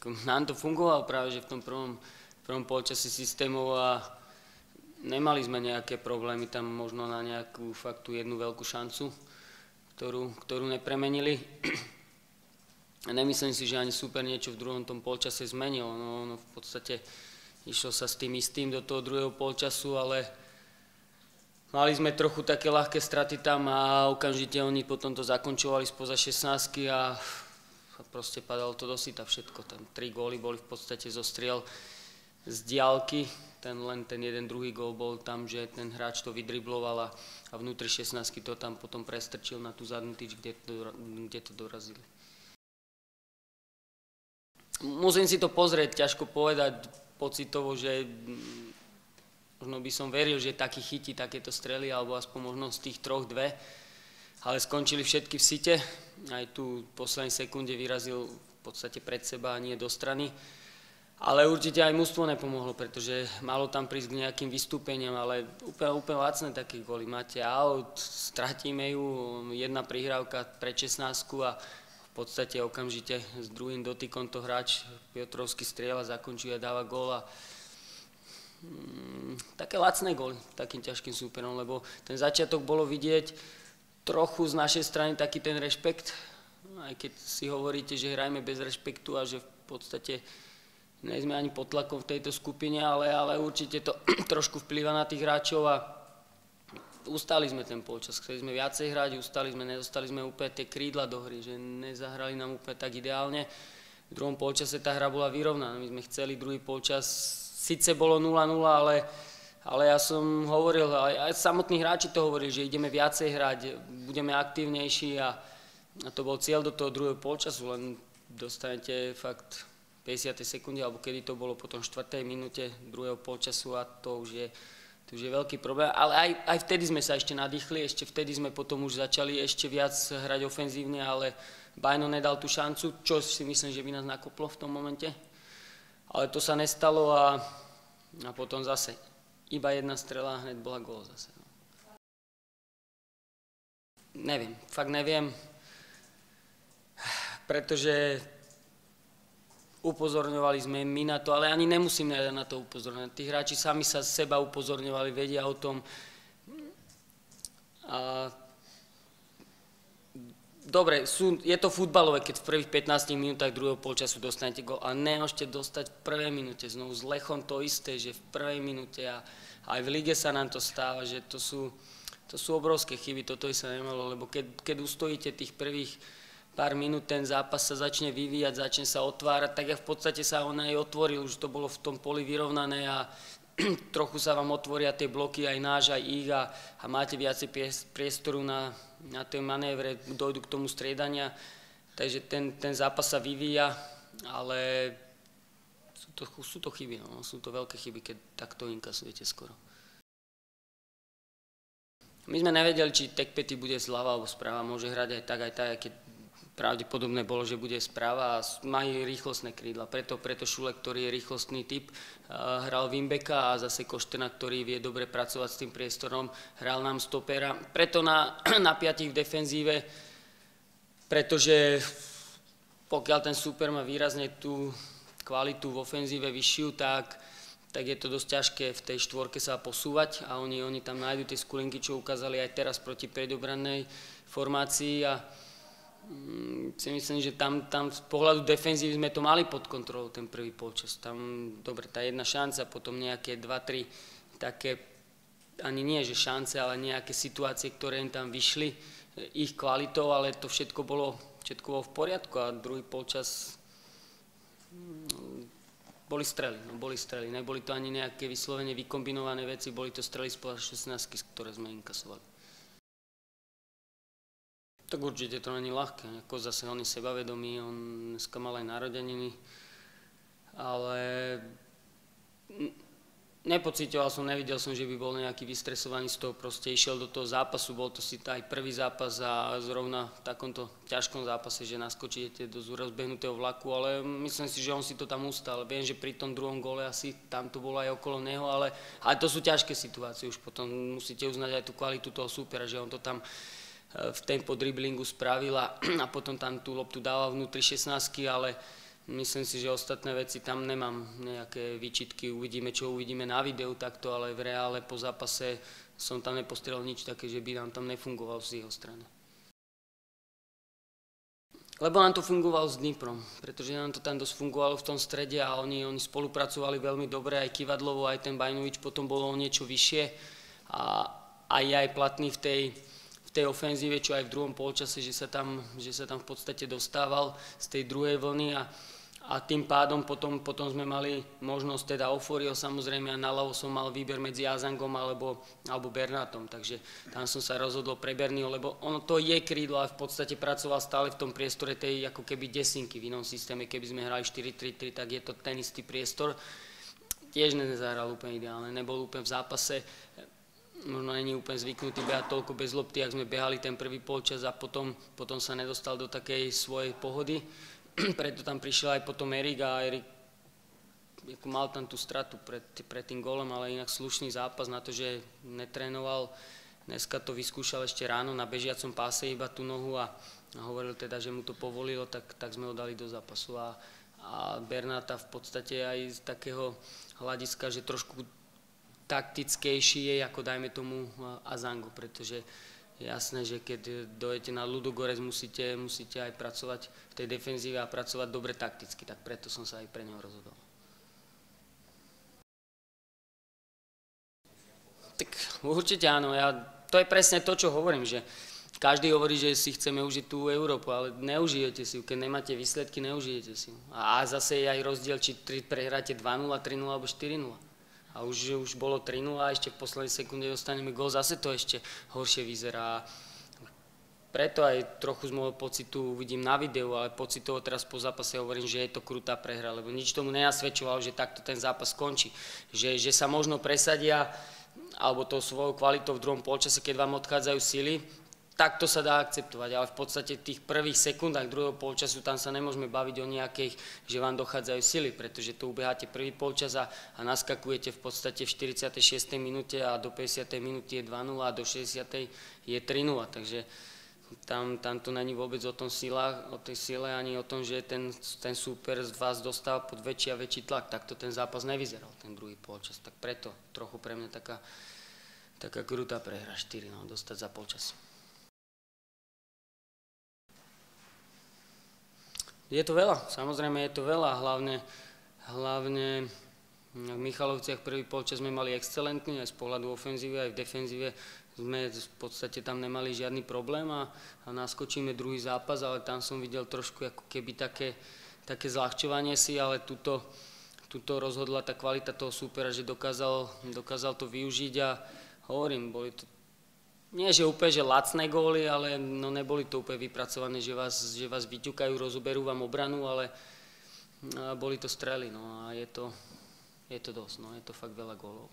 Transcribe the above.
nám to fungovalo práve, že v tom prvom polčase systémov a nemali sme nejaké problémy tam možno na nejakú fakt tú jednu veľkú šancu, ktorú nepremenili. A nemyslím si, že ani super niečo v druhom tom polčase zmenil. No v podstate išlo sa s tým istým do toho druhého polčasu, ale mali sme trochu také ľahké straty tam a okamžite oni potom to zakončovali spoza 16 a proste padalo to do syta všetko. Tam 3 góly boli v podstate zo striel z diaľky. Len ten jeden druhý gól bol tam, že ten hráč to vydribloval a vnútri 16 to tam potom prestrčil na tú zadnú tyč, kde to dorazili. Musím si to pozrieť, ťažko povedať pocitovo, že možno by som veril, že taký chytí takéto strely, alebo aspoň možno z tých 3 2, ale skončili všetky v site. Aj tu v poslednej sekunde vyrazil v podstate pred seba a nie do strany. Ale určite aj mužstvo nepomohlo, pretože malo tam prísť k nejakým vystúpeniam, ale úplne lacné také góly. Máte aut, stratíme ju, jedna prihrávka pred 16 a v podstate okamžite s druhým dotykom to hráč Piotrovský strieľa, zakončuje a dáva gól. Také lacné góly takým ťažkým súperom, lebo ten začiatok bolo vidieť trochu z našej strany taký ten rešpekt, aj keď si hovoríte, že hrajme bez rešpektu a že v podstate nie sme ani pod tlakom v tejto skupine, ale určite to trošku vplýva na tých hráčov a ustali sme ten polčas. Chceli sme viacej hrať, nedostali sme úplne tie krídla do hry, že nezahrali nám úplne tak ideálne. V druhom polčase tá hra bola vyrovnaná. My sme chceli druhý polčas, síce bolo 0-0, ale ja som hovoril, aj samotní hráči to hovorili, že ideme viacej hrať, budeme aktívnejší a to bol cieľ do toho druhého polčasu, len dostanete fakt 50. sekunde, alebo kedy to bolo potom 4. minúte druhého polčasu a to už je veľký problém. Ale aj vtedy sme sa ešte nadýchli, ešte vtedy sme potom už začali ešte viac hrať ofenzívne, ale Bajno nedal tú šancu, čo si myslím, že by nás nakoplo v tom momente. Ale to sa nestalo a potom zase iba jedna strela a hneď bola gól zase. Neviem, fakt neviem, pretože upozorňovali sme my na to, ale ani nemusíme na to upozorňovať. Tí hráči sami sa seba upozorňovali, vedia o tom. Dobre, je to futbalové, keď v prvých 15 minútach druhého polčasu dostanete gól, a nemôžete dostať v prvej minúte. Znovu s Lechom to isté, že v prvej minúte a aj v lige sa nám to stáva, že to sú obrovské chyby, toto sa nemalo, lebo keď ustojíte tých prvých pár minút, ten zápas sa začne vyvíjať, začne sa otvárať, tak ja v podstate sa on aj otvoril, už to bolo v tom poli vyrovnané a trochu sa vám otvoria tie bloky, aj náš, aj ich a máte viacej priestoru na tej manévre, dojdu k tomu striedania, takže ten zápas sa vyvíja, ale sú to chyby, no, sú to veľké chyby, keď takto inkasujete skoro. My sme nevedeli, či Tekpety bude zľava alebo správa, môže hrať aj tak, aj keď pravdepodobné bolo, že bude správa a majú rýchlostné krídla. Preto Šulek, ktorý je rýchlostný typ, hral wingbacka a zase Koštena, ktorý vie dobre pracovať s tým priestorom, hral nám stopera. Preto na 5 v defenzíve, pretože pokiaľ ten súper má výrazne tú kvalitu v ofenzíve vyššiu, tak je to dosť ťažké v tej štvorke sa posúvať a oni tam nájdu tie skulinky, čo ukázali aj teraz proti predobrannej formácii a si myslím, že tam z pohľadu defenzívy sme to mali pod kontrolou ten prvý polčas. Tam, dobre, tá jedna šanca, potom nejaké 2-3 také, ani nie že šance, ale nejaké situácie, ktoré im tam vyšli ich kvalitou, ale to všetko bolo v poriadku a druhý polčas boli strely. Neboli to ani nejaké vyslovene vykombinované veci, boli to strely spoza 16, ktoré sme inkasovali. Tak určite to není ľahké, ako zase on je sebavedomý, on dneska mal aj narodeniny, ale nepocítoval som, nevidel som, že by bol nejaký vystresovaný z toho, proste išiel do toho zápasu, bol to si aj prvý zápas a zrovna v takomto ťažkom zápase, že naskočíte do rozbehnutého vlaku, ale myslím si, že on si to tam ustal. Viem, že pri tom druhom góle asi tam to bolo aj okolo neho, ale to sú ťažké situácie, už potom musíte uznať aj tú kvalitu toho súpera, že on to tam v tempo driblingu spravil a potom tam tú loptu dával vnútri 16, ale Myslím si, že ostatné veci tam nemám nejaké výčitky, uvidíme, čo uvidíme na videu takto, ale v reále po zápase som tam nepostrel nič také, že by nám tam nefungoval z jeho strany. Lebo nám to fungovalo s Dniprom, pretože nám to tam dosť fungovalo v tom strede a oni spolupracovali veľmi dobre, aj Kivadlovo, aj ten Bajnovič potom bolo o niečo vyššie a aj platný v tej ofenzíve, čo aj v druhom polčase, že sa tam v podstate dostával z tej druhej vlny a tým pádom potom sme mali možnosť teda Oforio samozrejme a naľavo som mal výber medzi Azangom alebo Bernátom, takže tam som sa rozhodol pre Bernyho, lebo ono to je krídlo a v podstate pracoval stále v tom priestore tej ako keby desinky v inom systéme, keby sme hrali 4-3-3, tak je to ten istý priestor. Tiež nezahral úplne ideálne, nebol úplne v zápase, možno není úplne zvyknutý behať toľko bez lopty, ak sme behali ten prvý polčas a potom sa nedostal do takej svojej pohody. Preto tam prišiel aj potom Erik a Erik mal tam tú stratu pred tým gólom, ale inak slušný zápas na to, že netrénoval. Dneska to vyskúšal ešte ráno na bežiacom páse iba tú nohu a hovoril teda, že mu to povolilo, tak sme ho dali do zápasu. A Bernáta v podstate aj z takého hľadiska, že trošku taktickejší je ako dajme tomu Azango, pretože jasné, že keď dojete na Ludogorets, musíte aj pracovať v tej defenzíve a pracovať dobre takticky, tak preto som sa aj pre neho rozhodol. Tak určite áno, to je presne to, čo hovorím, že každý hovorí, že si chceme užiť tú Európu, ale neužijete si ju, keď nemáte výsledky, neužijete si ju. A zase je aj rozdiel, či prehráte 2-0, 3-0 alebo 4-0. A už bolo 3-0 a ešte v poslednej sekunde dostaneme gól, zase to ešte horšie vyzerá. Preto aj trochu z môjho pocitu vidím na videu, ale pocitovo teraz po zápase hovorím, že je to krutá prehra, lebo nič tomu nenasvedčovalo, že takto ten zápas skončí. Že sa možno presadia, alebo tou svojou kvalitou v druhom polčase, keď vám odchádzajú sily, tak to sa dá akceptovať, ale v podstate v tých prvých sekundách druhého polčasu tam sa nemôžeme baviť o nejakých, že vám dochádzajú sily, pretože tu ubeháte prvý polčas a naskakujete v podstate v 46. minúte a do 50. minúty je 2-0 a do 60. je 3-0, takže tam to není vôbec o tej sile ani o tom, že ten súper z vás dostáva pod väčší a väčší tlak, takto ten zápas nevyzeral, ten druhý polčas, tak preto trochu pre mňa taká krutá prehra 4, dostať za polčas. Je to veľa, samozrejme je to veľa, hlavne v Michalovciach prvý polčas sme mali excelentný, aj z pohľadu ofenzívy, aj v defenzíve sme v podstate tam nemali žiadny problém a naskočíme druhý zápas, ale tam som videl trošku ako keby také zľahčovanie si, ale tuto rozhodla tá kvalita toho súpera, že dokázal to využiť a hovorím, boli to nie, že úplne že lacné góly, ale neboli to úplne vypracované, že vás vyťukajú, rozoberú vám obranu, ale boli to strely a je to dosť, je to fakt veľa gólov.